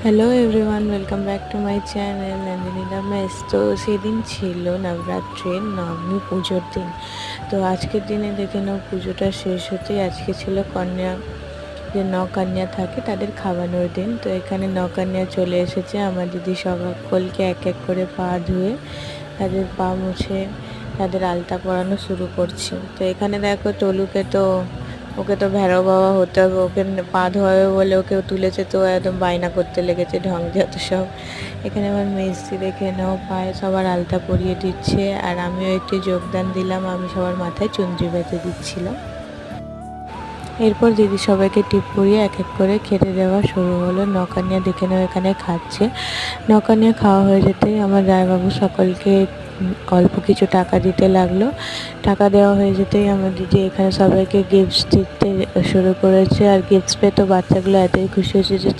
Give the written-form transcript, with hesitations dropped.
Hello everyone, welcome back to my channel Nandini Ramesh. তো সেদিন ছিল নবরাত্রির নবমী পুজোর দিন। তো আজকের দিনে দেখে নাও, পুজোটা শেষ হতেই আজকে ছিল কন্যা, যে নকন্যা থাকে তাদের খাওয়ানোর দিন। তো এখানে নকন্যা চলে এসেছে। আমার দিদি সকলকে এক এক করে পা ধুয়ে তাদের পা মুছে তাদের আলতা পরানো শুরু করছে। তো এখানে দেখো, ওকে তো ভেড়ো বাবা হতে হবে, ওকে পা ধোয়াবে বলে ওকে তুলেছে, তো একদম বায়না করতে লেগেছে ঢং যত সব। এখানে আমার মেসি দেখে নাও, পায়ে সবার আলতা পরিয়ে দিচ্ছে, আর আমিও একটু যোগদান দিলাম। আমি সবার মাথায় চুনরি বেঁধে দিচ্ছিলাম। এরপর দিদি সবাইকে টিপ পরিয়ে এক এক করে খেতে দেওয়া শুরু হলো। নকানিয়া দেখে নাও এখানে খাচ্ছে। নকানিয়া খাওয়া হয়ে যেতেই আমার রায়বাবু সকলকে অল্প কিছু টাকা দিতে লাগলো। টাকা দেওয়া হয়ে যেতেই আমার দিদি এখানে সবাইকে গিফটস দিতে শুরু করেছে। আর গিফটস পেয়ে তো বাচ্চাগুলো এতই খুশি হয়েছে যে